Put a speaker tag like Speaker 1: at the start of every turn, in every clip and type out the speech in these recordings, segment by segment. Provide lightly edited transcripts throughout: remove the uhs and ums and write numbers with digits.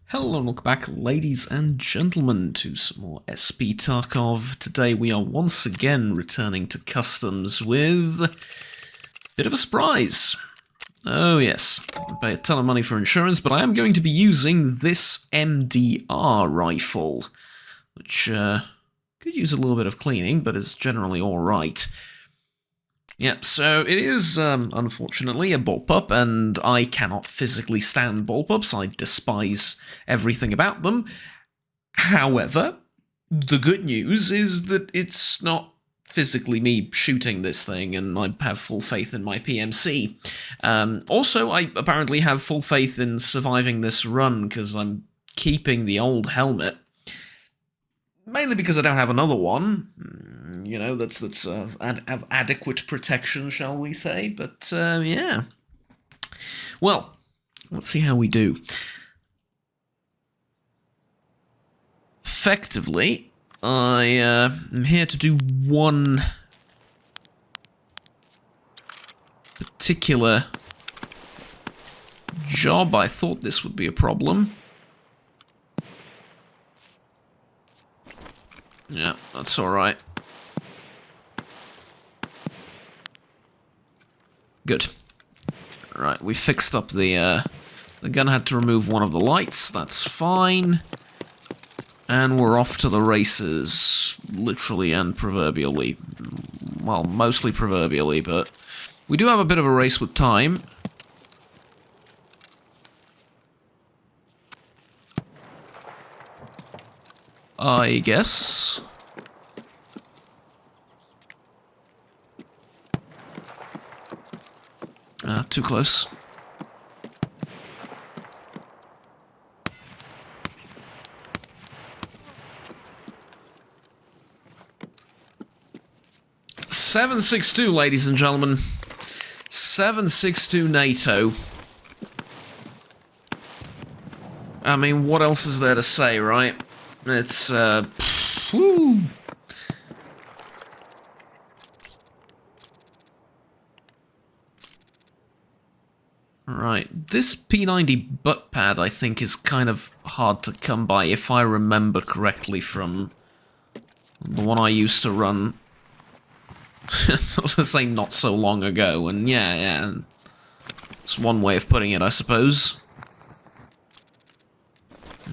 Speaker 1: Hello and welcome back, ladies and gentlemen, to some more SP Tarkov. Today we are once again returning to customs with a bit of a surprise. Oh yes, I pay a ton of money for insurance, but I am going to be using this MDR rifle, which could use a little bit of cleaning, but is generally alright. Yep, so it is, unfortunately, a bullpup, and I cannot physically stand bullpups. I despise everything about them. However, the good news is that it's not physically me shooting this thing, and I have full faith in my PMC. Also, I apparently have full faith in surviving this run, because I'm keeping the old helmet. Mainly because I don't have another one, you know, that's have adequate protection, shall we say, but, yeah. Well, let's see how we do. Effectively, I am here to do one particular job. I thought this would be a problem. Yeah, that's alright. Good. Right, we fixed up the gun had to remove one of the lights, that's fine. And we're off to the races, literally and proverbially. Well, mostly proverbially, but we do have a bit of a race with time. I guess. Too close. .762, ladies and gentlemen. 762 NATO. I mean, what else is there to say, right? It's, whew. Right, this P90 butt pad, I think, is kind of hard to come by, if I remember correctly from the one I used to run. I was going to say not so long ago, and yeah, it's one way of putting it, I suppose.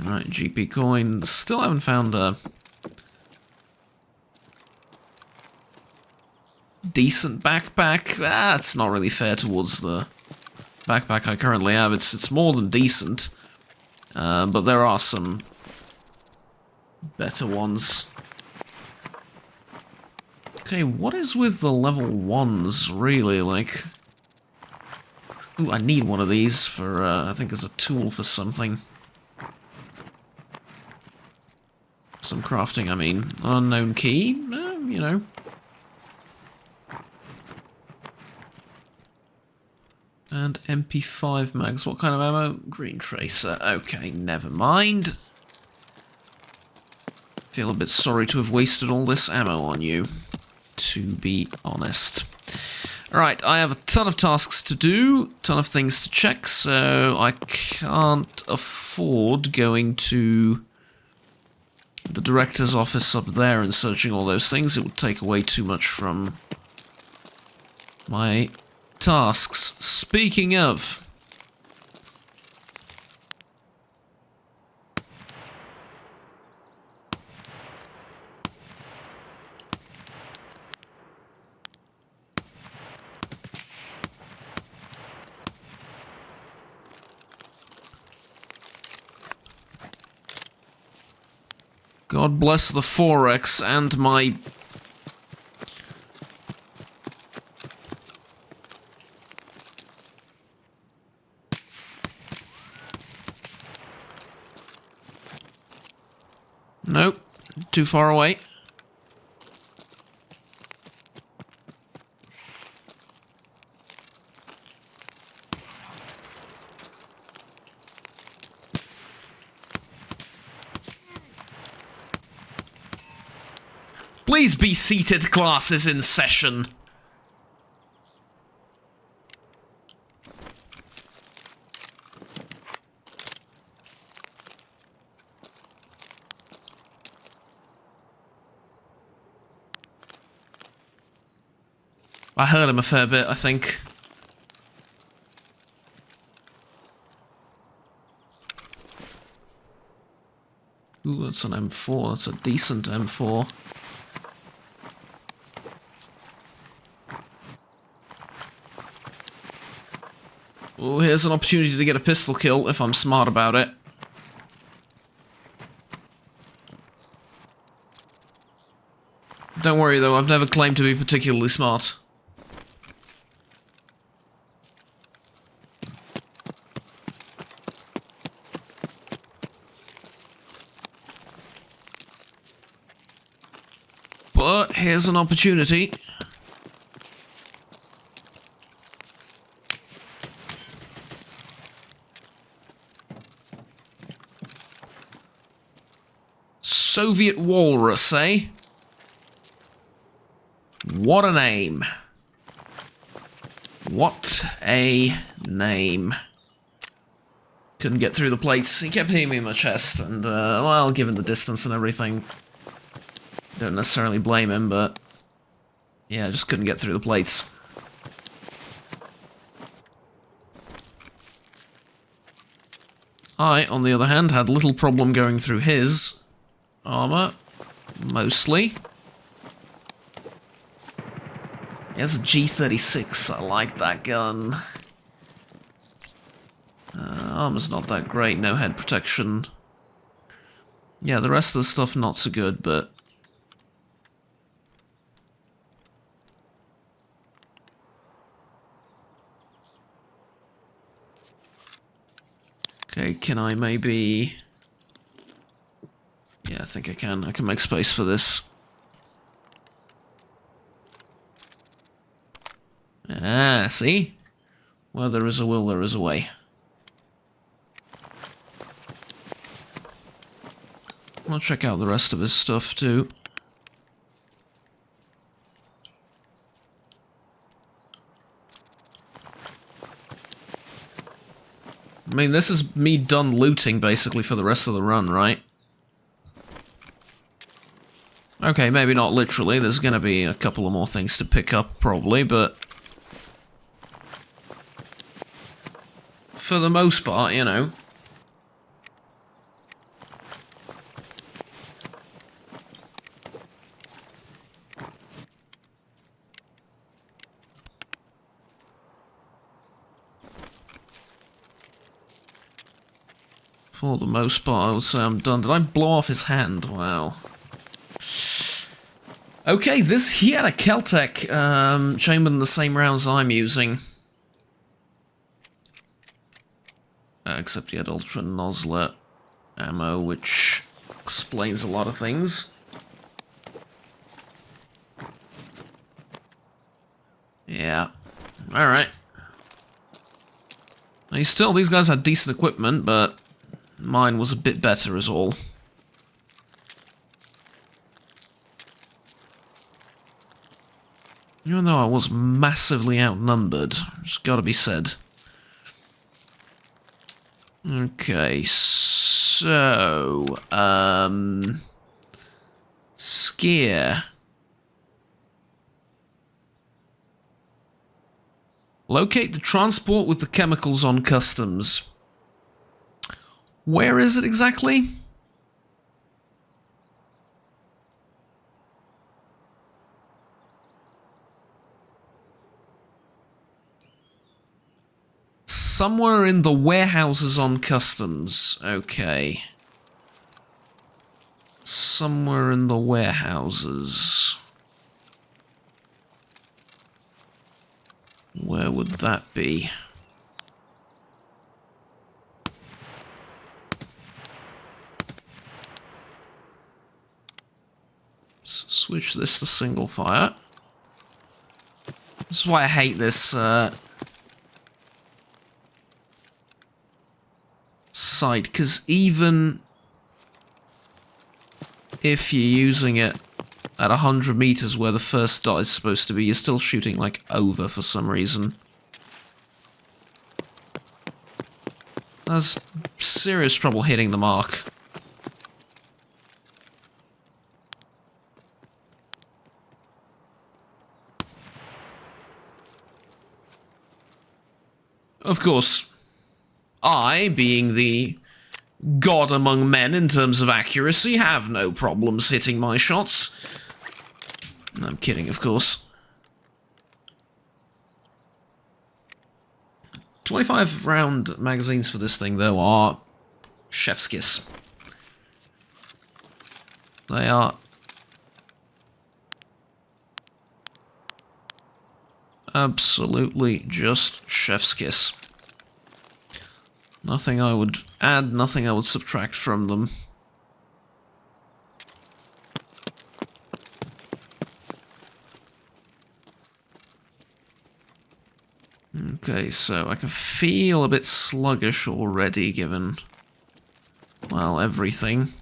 Speaker 1: Right, GP coin. Still haven't found a decent backpack. It's not really fair towards the backpack I currently have. It's more than decent, but there are some better ones. Okay, what is with the level 1s, really? Like, ooh, I need one of these for, I think as a tool for something. Some crafting, I mean. Unknown key, you know. And MP5 mags, what kind of ammo? Green tracer, okay, never mind. Feel a bit sorry to have wasted all this ammo on you, to be honest. Alright, I have a ton of tasks to do, ton of things to check, so I can't afford going to the director's office up there and searching all those things. It would take away too much from my tasks. Speaking of, God bless the Forex and my... Nope, too far away. Please be seated, class is in session. I heard him a fair bit, I think. Ooh, that's an M4. That's a decent M4. Oh, here's an opportunity to get a pistol kill if I'm smart about it. Don't worry though, I've never claimed to be particularly smart. But here's an opportunity. Soviet Walrus, eh? What a name. What a name. Couldn't get through the plates. He kept hitting me in my chest, and, well, given the distance and everything, don't necessarily blame him, but yeah, I just couldn't get through the plates. I, on the other hand, had little problem going through his armor, mostly. He has a G36, I like that gun. Armor's not that great, no head protection. Yeah, the rest of the stuff not so good, but... Okay, can I maybe... Yeah, I think I can. I can make space for this. Ah, see? Where there is a will, there is a way. I'll check out the rest of his stuff, too. I mean, this is me done looting, basically, for the rest of the run, right? Okay, maybe not literally. There's gonna be a couple of more things to pick up, probably, but... for the most part, you know. For the most part, I would say I'm done. Did I blow off his hand? Wow. Okay, he had a Keltec chambered in the same rounds I'm using. Except he had Ultra Nozzler ammo, which explains a lot of things. Yeah. Alright. These guys had decent equipment, but mine was a bit better is all. Even though I was massively outnumbered, it's gotta be said. Okay, so... Skier. Locate the transport with the chemicals on customs. Where is it exactly? Somewhere in the warehouses on customs. Okay. Somewhere in the warehouses. Where would that be? Let's switch this to single fire. This is why I hate this sight, because even if you're using it at 100 meters where the first dot is supposed to be, you're still shooting, like, over for some reason. There's serious trouble hitting the mark. Of course, I, being the god among men in terms of accuracy, have no problems hitting my shots. I'm kidding, of course. 25 round magazines for this thing, though, are chef's kiss. They are absolutely just chef's kiss. Nothing I would add, nothing I would subtract from them. Okay, so I can feel a bit sluggish already, given, well, everything.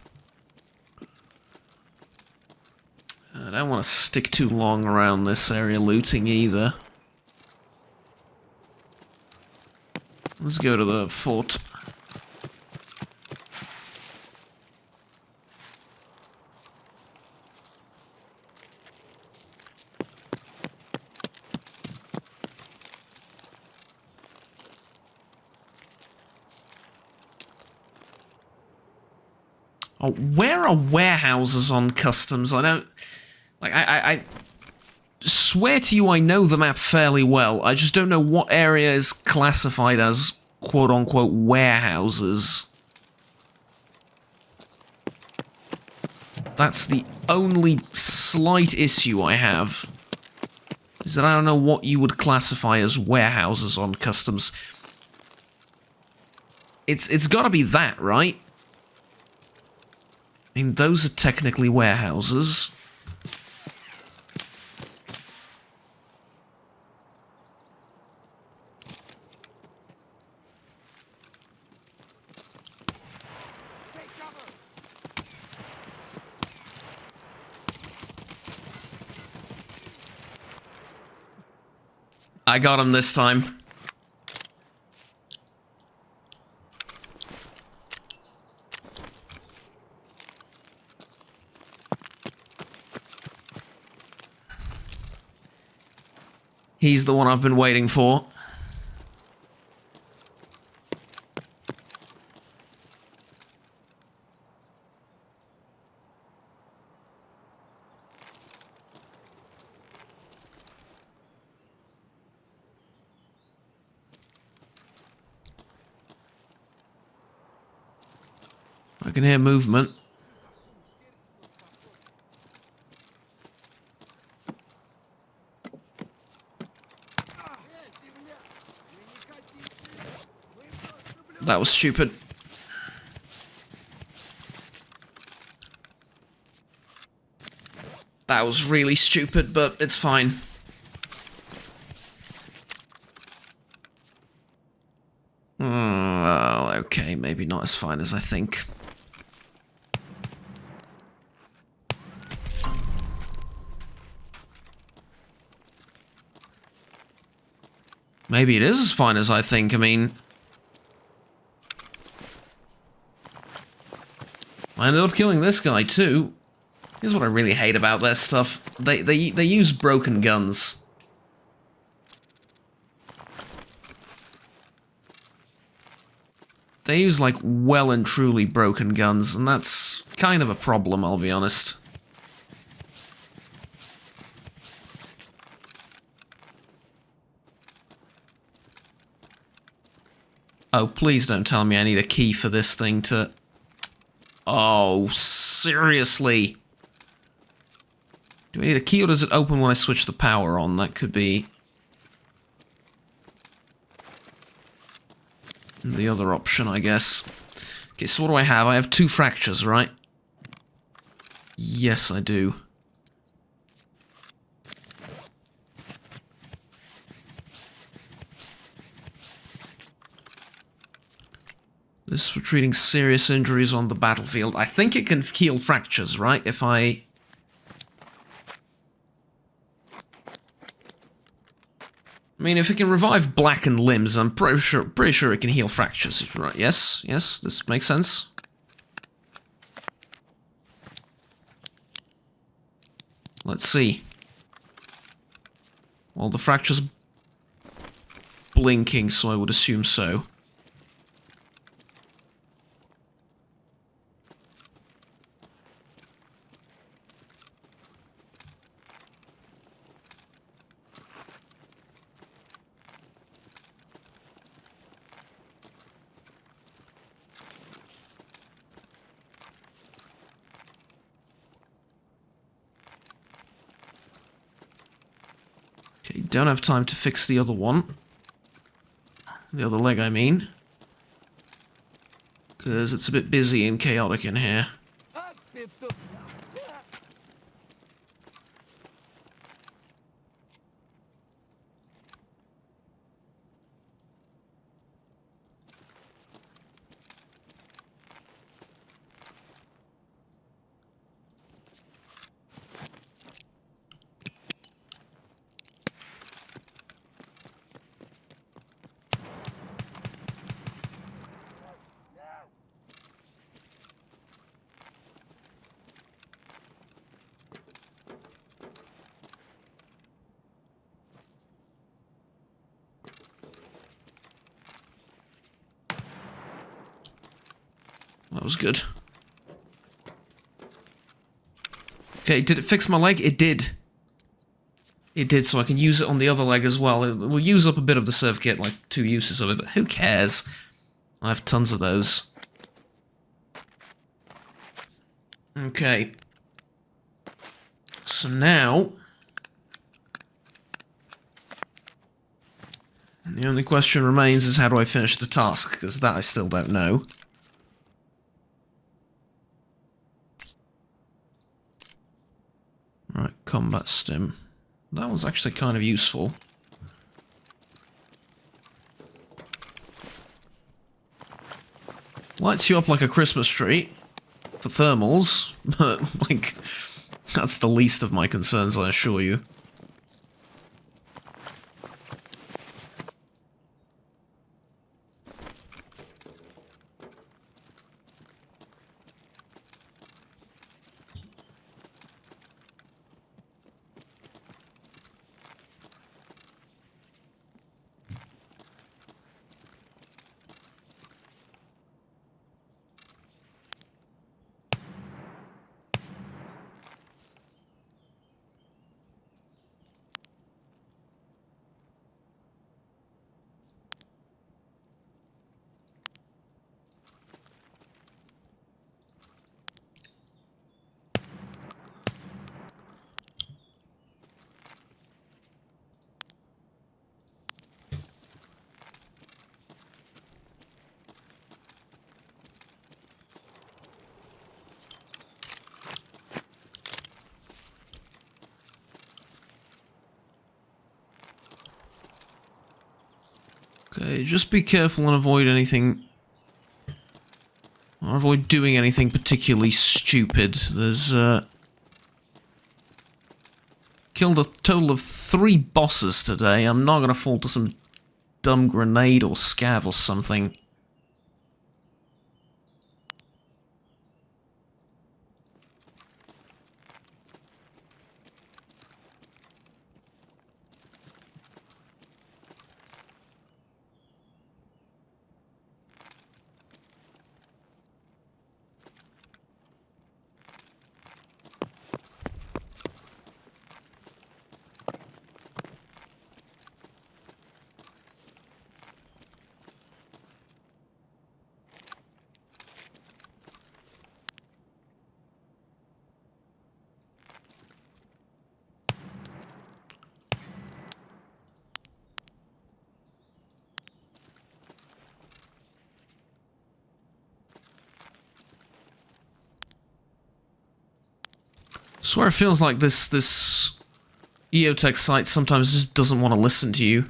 Speaker 1: I don't want to stick too long around this area looting either. Let's go to the fort. Oh, where are warehouses on customs? I don't... Like, I swear to you I know the map fairly well. I just don't know what area is classified as quote-unquote warehouses. That's the only slight issue I have. Is that I don't know what you would classify as warehouses on customs. It's gotta be that, right? I mean, those are technically warehouses. I got him this time. He's the one I've been waiting for. I can hear movement. That was stupid. That was really stupid, but it's fine. Well, okay, maybe not as fine as I think. Maybe it is as fine as I think, I mean... I ended up killing this guy too. Here's what I really hate about their stuff. They use broken guns. They use, like, well and truly broken guns, and that's kind of a problem, I'll be honest. Oh, please don't tell me I need a key for this thing to... Oh, seriously? Do I need a key, or does it open when I switch the power on? That could be... the other option, I guess. Okay, so what do I have? I have 2 fractures, right? Yes, I do. This is for treating serious injuries on the battlefield. I think it can heal fractures, right? If I... I mean, if it can revive blackened limbs, I'm pretty sure it can heal fractures, right? Yes, yes, this makes sense. Let's see. Well, the fractures blinking, so I would assume so. Okay, don't have time to fix the other one. The other leg, I mean. Because it's a bit busy and chaotic in here. That was good. Okay, did it fix my leg? It did. It did, so I can use it on the other leg as well. It will use up a bit of the serve kit, like 2 uses of it, but who cares? I have tons of those. Okay. So now... the only question remains is how do I finish the task, because that I still don't know. Right, combat stim. That was actually kind of useful. Lights you up like a Christmas tree for thermals, but, like, that's the least of my concerns, I assure you. Okay, just be careful and avoid anything... or avoid doing anything particularly stupid. There's, killed a total of 3 bosses today. I'm not gonna fall to some dumb grenade or scav or something. I swear it feels like this EOTech site sometimes just doesn't want to listen to you.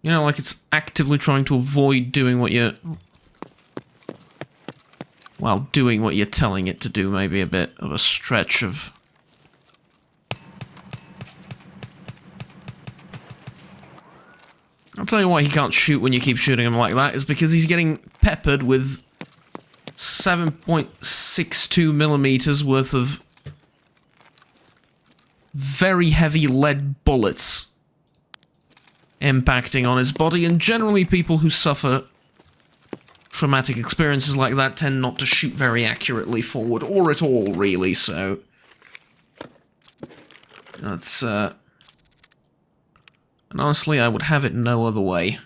Speaker 1: You know, like it's actively trying to avoid doing what you're... well, doing what you're telling it to do may be a bit of a stretch of... tell you why he can't shoot when you keep shooting him like that, is because he's getting peppered with 7.62 millimeters worth of very heavy lead bullets impacting on his body, and generally people who suffer traumatic experiences like that tend not to shoot very accurately forward, or at all, really, so... That's, And honestly, I would have it no other way.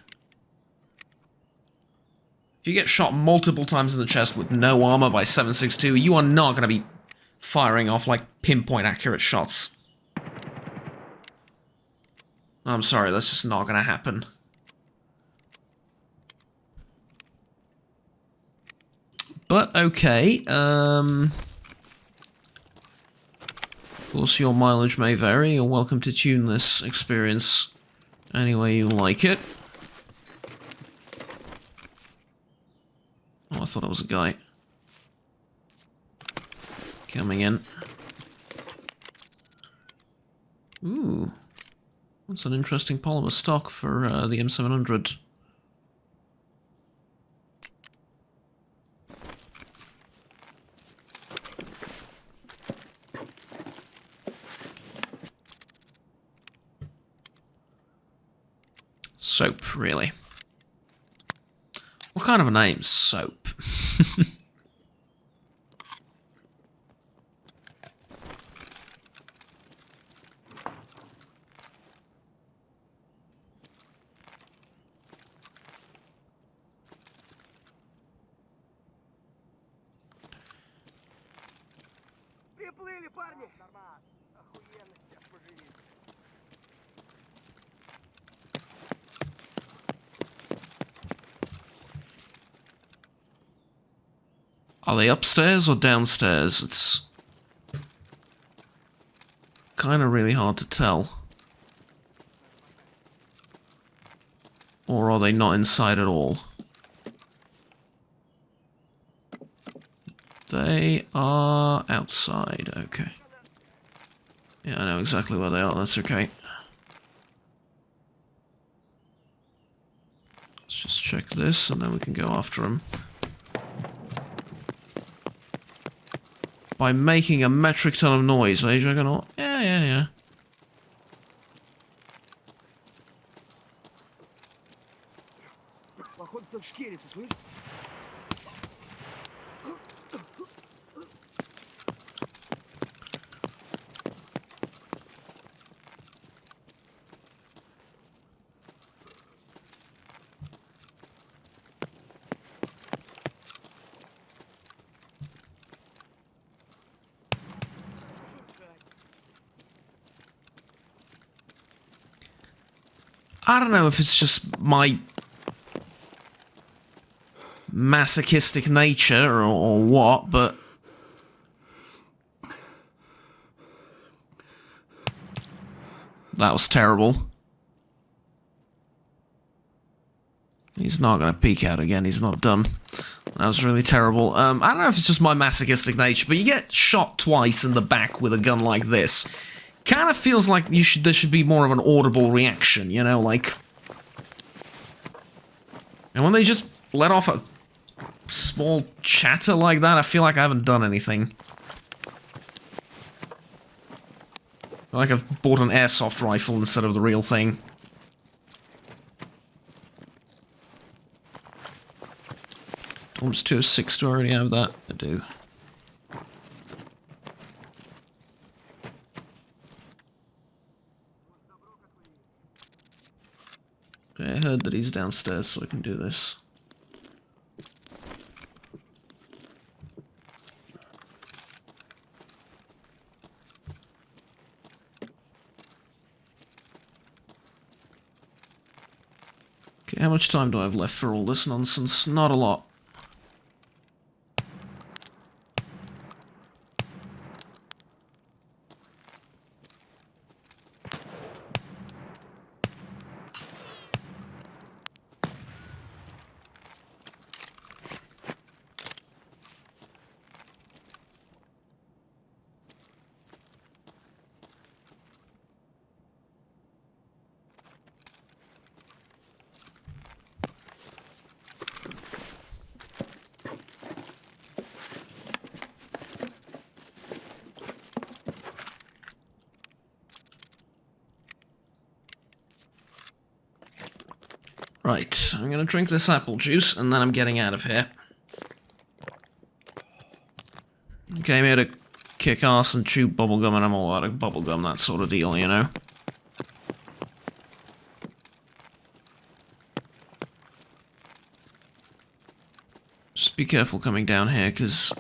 Speaker 1: If you get shot multiple times in the chest with no armor by 7.62, you are not going to be firing off, like, pinpoint accurate shots. I'm sorry, that's just not going to happen. But, okay, of course your mileage may vary. You're welcome to tune this experience any way you like it. Oh, I thought it was a guy. Coming in. Ooh. That's an interesting polymer stock for the M700. Soap, really. What kind of a name? Soap.
Speaker 2: Приплыли, парни! Нормально. Охуенно тебя поживить.
Speaker 1: Are they upstairs or downstairs? It's kind of really hard to tell. Or are they not inside at all? They are outside, okay. Yeah, I know exactly where they are, that's okay. Let's just check this, and then we can go after them. By making a metric ton of noise, eh, Juggernaut? Yeah.
Speaker 2: Походу, кто-то шкерится, слышь?
Speaker 1: I don't know if it's just my masochistic nature or what, but that was terrible. He's not going to peek out again, he's not dumb. That was really terrible. I don't know if it's just my masochistic nature, but you get shot twice in the back with a gun like this. Kind of feels like there should be more of an audible reaction, you know, like... And when they just let off a small chatter like that, I feel like I haven't done anything. I feel like I've bought an airsoft rifle instead of the real thing. Almost 206, do I already have that? I do. Okay, I heard that he's downstairs, so I can do this. Okay, how much time do I have left for all this nonsense? Not a lot. Right, I'm gonna drink this apple juice, and then I'm getting out of here. Came here to kick ass and chew bubblegum, and I'm all out of bubblegum, that sort of deal, you know? Just be careful coming down here, because...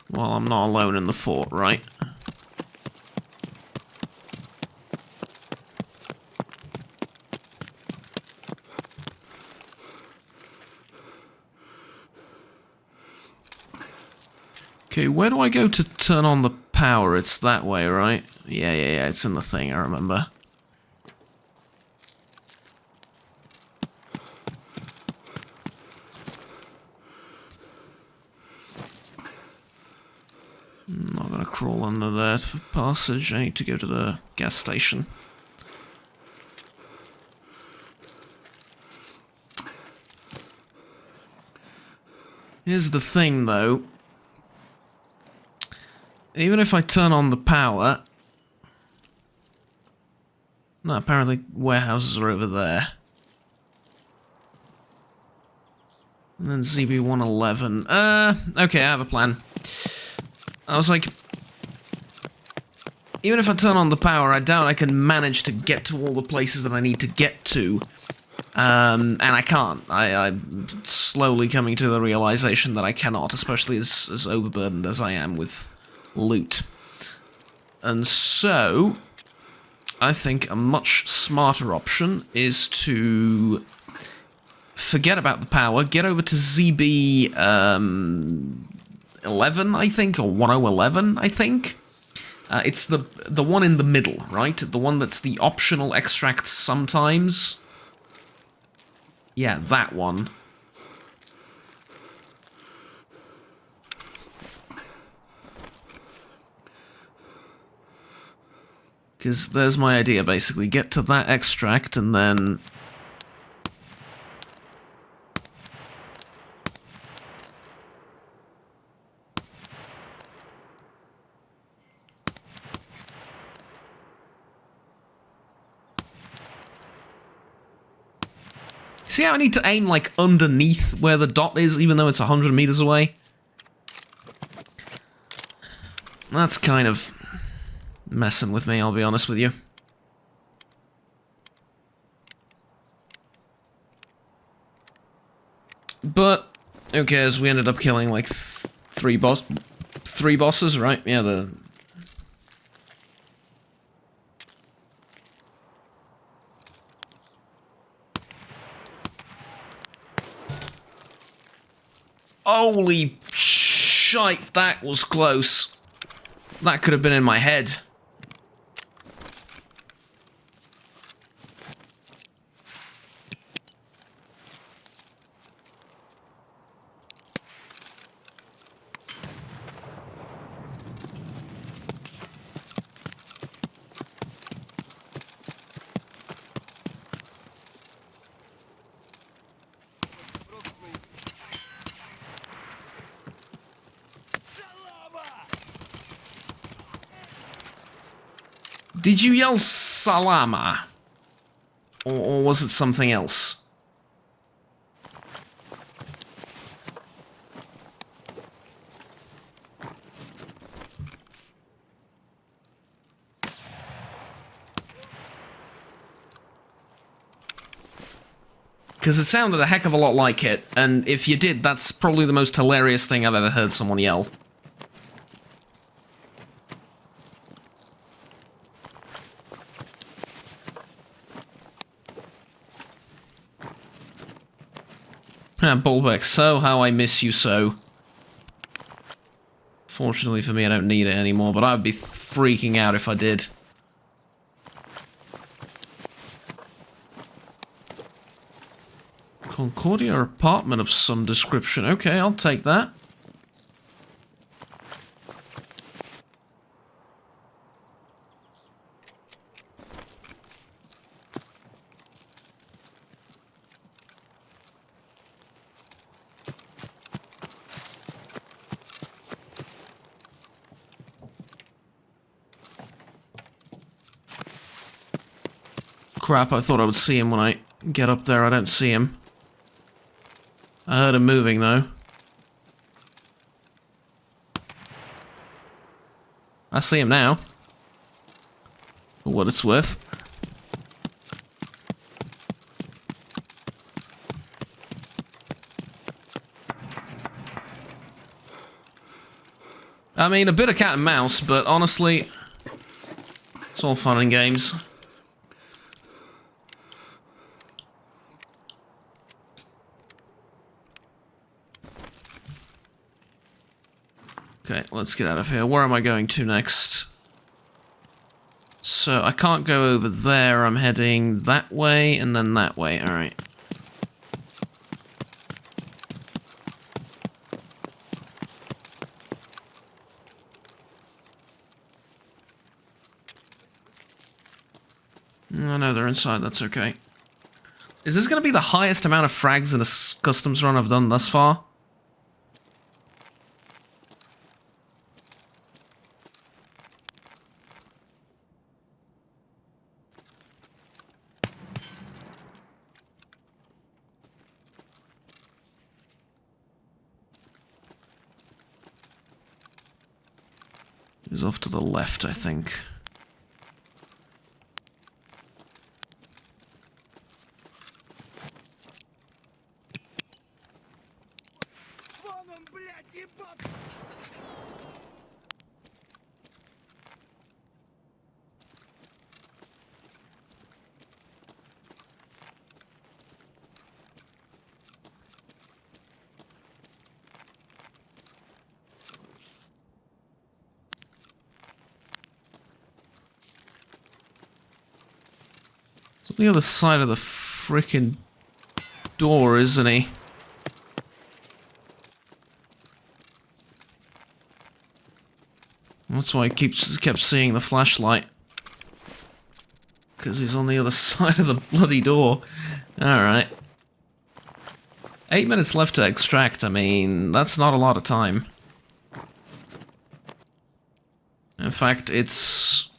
Speaker 1: well, I'm not alone in the fort, right? Okay, where do I go to turn on the power? It's that way, right? Yeah, it's in the thing, I remember. I'm not gonna crawl under there for passage. I need to go to the gas station. Here's the thing, though. Even if I turn on the power... no, apparently warehouses are over there. And then ZB-111. Okay, I have a plan. I was like... even if I turn on the power, I doubt I can manage to get to all the places that I need to get to. And I can't. I'm slowly coming to the realization that I cannot, especially as overburdened as I am with loot. And so, I think a much smarter option is to forget about the power, get over to ZB 11, I think, or 1011, I think. It's the one in the middle, right? The one that's the optional extract sometimes. Yeah, that one. Because there's my idea, basically. Get to that extract, and then... see how I need to aim, like, underneath where the dot is, even though it's 100 meters away? That's kind of messing with me, I'll be honest with you. But, who cares, we ended up killing, like, three bosses, right? Yeah, the... holy shite, that was close. That could have been in my head. Did you yell Salama? Or was it something else? Because it sounded a heck of a lot like it, and if you did, that's probably the most hilarious thing I've ever heard someone yell. Bulbeck, so how I miss you so. Fortunately for me, I don't need it anymore, but I'd be freaking out if I did. Concordia apartment of some description. Okay, I'll take that. Crap, I thought I would see him when I get up there. I don't see him. I heard him moving, though. I see him now. For what it's worth. I mean, a bit of cat and mouse, but honestly, it's all fun and games. Okay, let's get out of here. Where am I going to next? So, I can't go over there. I'm heading that way and then that way. Alright. Oh no, they're inside. That's okay. Is this going to be the highest amount of frags in a customs run I've done thus far? He's off to the left, I think. He's on the other side of the frickin' door, isn't he? That's why I kept seeing the flashlight. Because he's on the other side of the bloody door. Alright. 8 minutes left to extract, I mean, that's not a lot of time. In fact, it's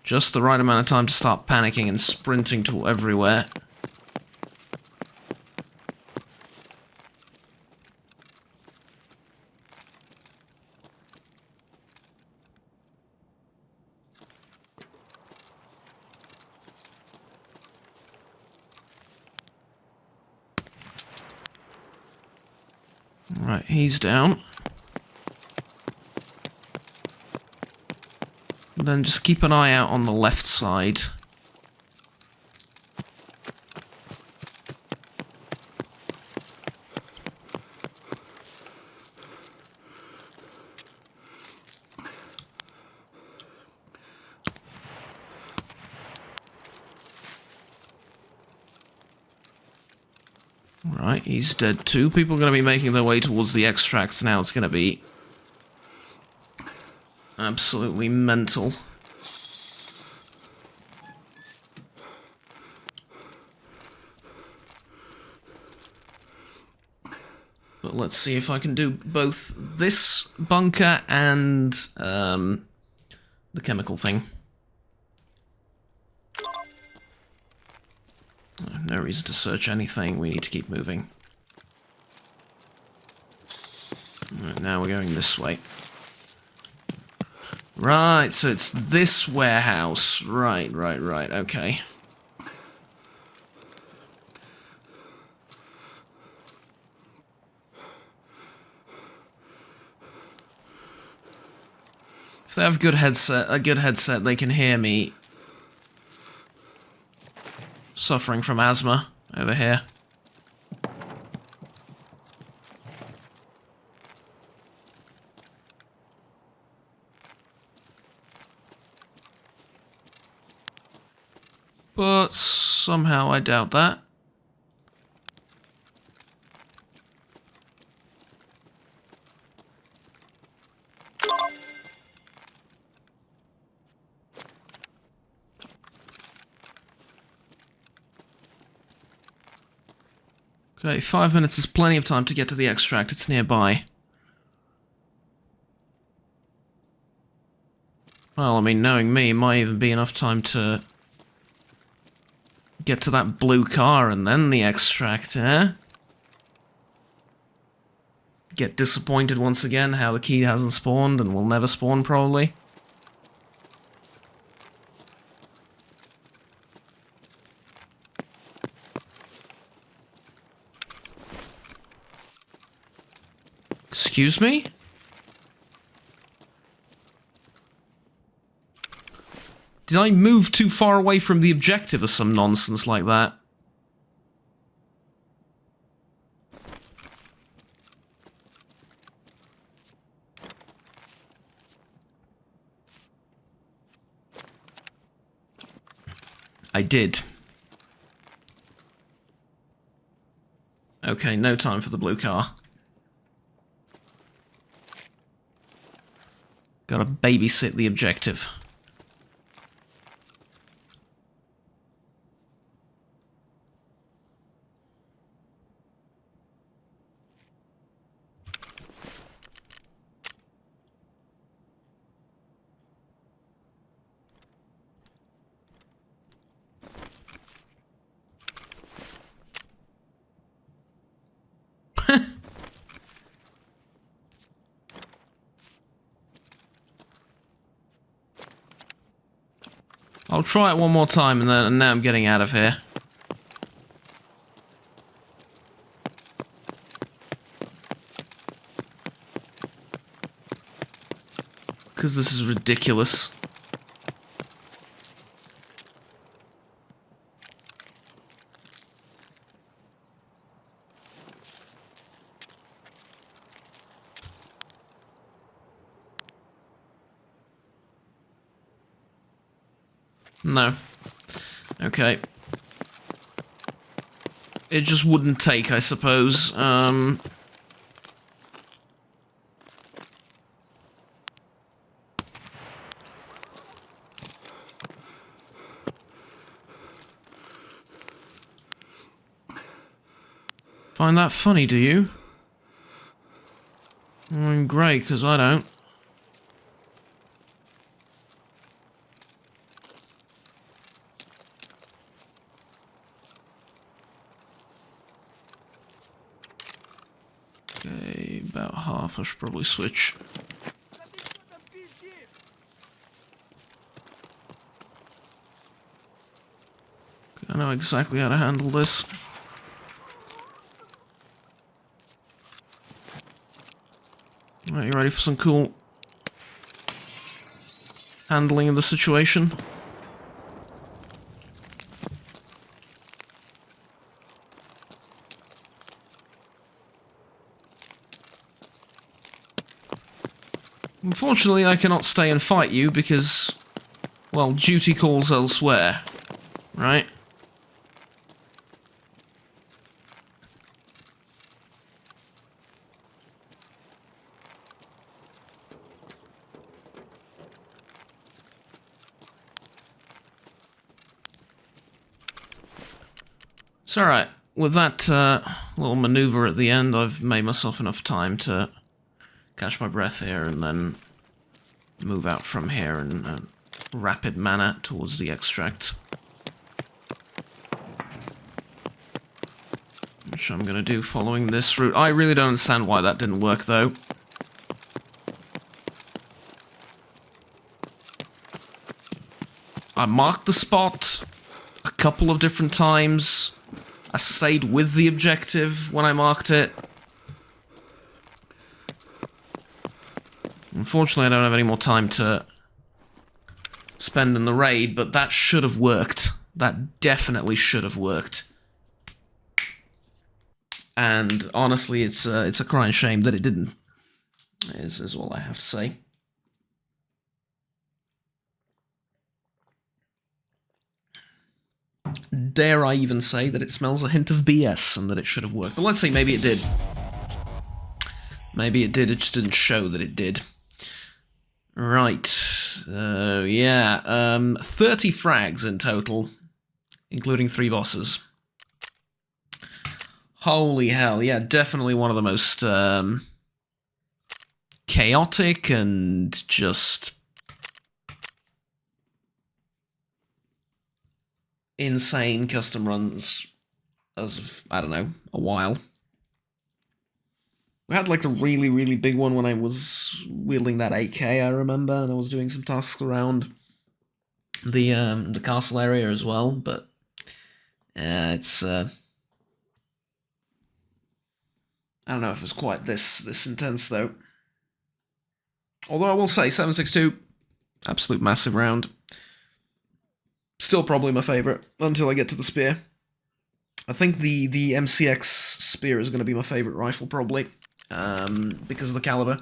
Speaker 1: just the right amount of time to start panicking and sprinting to everywhere. Right, he's down. And then just keep an eye out on the left side. Right, he's dead too. People are going to be making their way towards the extracts now. It's going to be absolutely mental. But let's see if I can do both this bunker and the chemical thing. No reason to search anything. We need to keep moving. Right, now we're going this way. Right, so it's this warehouse. Right, okay. If they have a good headset, they can hear me suffering from asthma over here. But somehow I doubt that. Okay, 5 minutes is plenty of time to get to the extract. It's nearby. Well, I mean, knowing me, it might even be enough time to Get to that blue car and then the extract, eh? Get disappointed once again how the key hasn't spawned and will never spawn, probably. Excuse me? Did I move too far away from the objective or some nonsense like that? I did. Okay, no time for the blue car. Gotta babysit the objective. I'll try it one more time and now I'm getting out of here. Because this is ridiculous. No. Okay. It just wouldn't take, I suppose. Find that funny, do you? Great, because I don't. Okay, about half. I should probably switch. Okay, I know exactly how to handle this. Right, you ready for some cool handling of the situation? Unfortunately, I cannot stay and fight you because, well, duty calls elsewhere, right? It's alright. With that little maneuver at the end, I've made myself enough time to catch my breath here and then move out from here in a rapid manner towards the extract. Which I'm going to do following this route. I really don't understand why that didn't work, though. I marked the spot a couple of different times. I stayed with the objective when I marked it. Unfortunately, I don't have any more time to spend in the raid, but that should have worked. That definitely should have worked. And honestly, it's a crying shame that it didn't. Is all I have to say. Dare I even say that it smells a hint of BS and that it should have worked. But let's see, maybe it did. Maybe it did, it just didn't show that it did. Right. Yeah. 30 frags in total, including 3 bosses. Holy hell, yeah, definitely one of the most chaotic and just insane custom runs as of, I don't know, a while. We had like a really, really big one when I was wielding that AK, I remember, and I was doing some tasks around the castle area as well, but it's I don't know if it was quite this intense though. Although I will say 762, absolute massive round. Still probably my favourite until I get to the spear. I think the MCX spear is going to be my favourite rifle probably. Because of the caliber,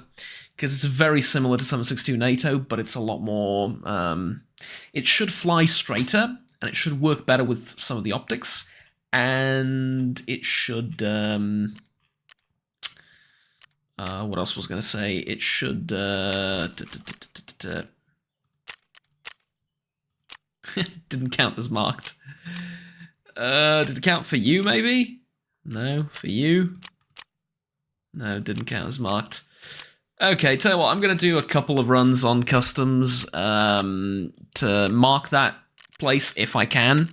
Speaker 1: because it's very similar to 762 NATO, but it's a lot more, it should fly straighter, and it should work better with some of the optics, and it should, what else was I going to say, it should, didn't count as marked. Did it count for you, maybe? No, for you? No, didn't count as marked. Okay, tell you what, I'm going to do a couple of runs on customs to mark that place if I can.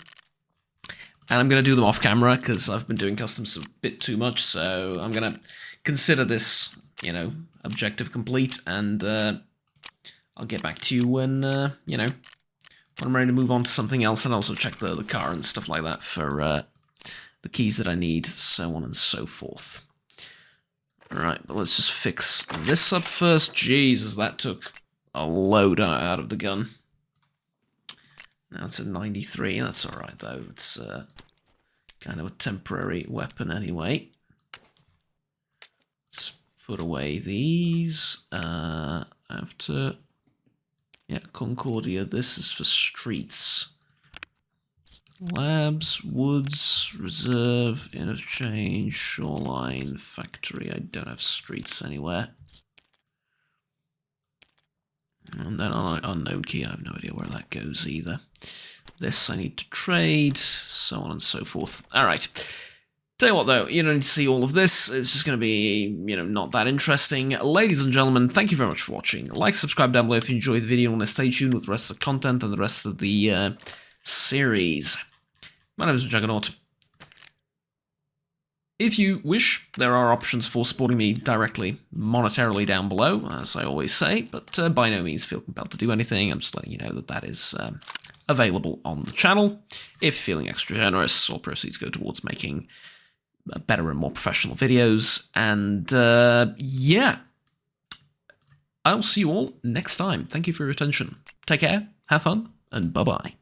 Speaker 1: And I'm going to do them off camera because I've been doing customs a bit too much, so I'm going to consider this, you know, objective complete, and I'll get back to you when, you know, when I'm ready to move on to something else, and also check the car and stuff like that for the keys that I need, so on and so forth. Alright, but let's just fix this up first. Jesus, that took a load out of the gun. Now it's at 93, that's alright though. It's kind of a temporary weapon anyway. Let's put away these. After... Yeah, Concordia, this is for streets. Labs, woods, reserve, interchange, shoreline, factory. I don't have streets anywhere. And then unknown key, I have no idea where that goes either. This I need to trade, so on and so forth. Alright. Tell you what though, you don't need to see all of this. It's just going to be, you know, not that interesting. Ladies and gentlemen, thank you very much for watching. Like, subscribe down below if you enjoyed the video and want to stay tuned with the rest of the content and the rest of the series. My name is Juggernaut. If you wish, there are options for supporting me directly, monetarily down below, as I always say, but by no means feel compelled to do anything. I'm just letting you know that that is available on the channel. If you're feeling extra generous, all proceeds go towards making better and more professional videos. And yeah, I'll see you all next time. Thank you for your attention. Take care, have fun, and bye-bye.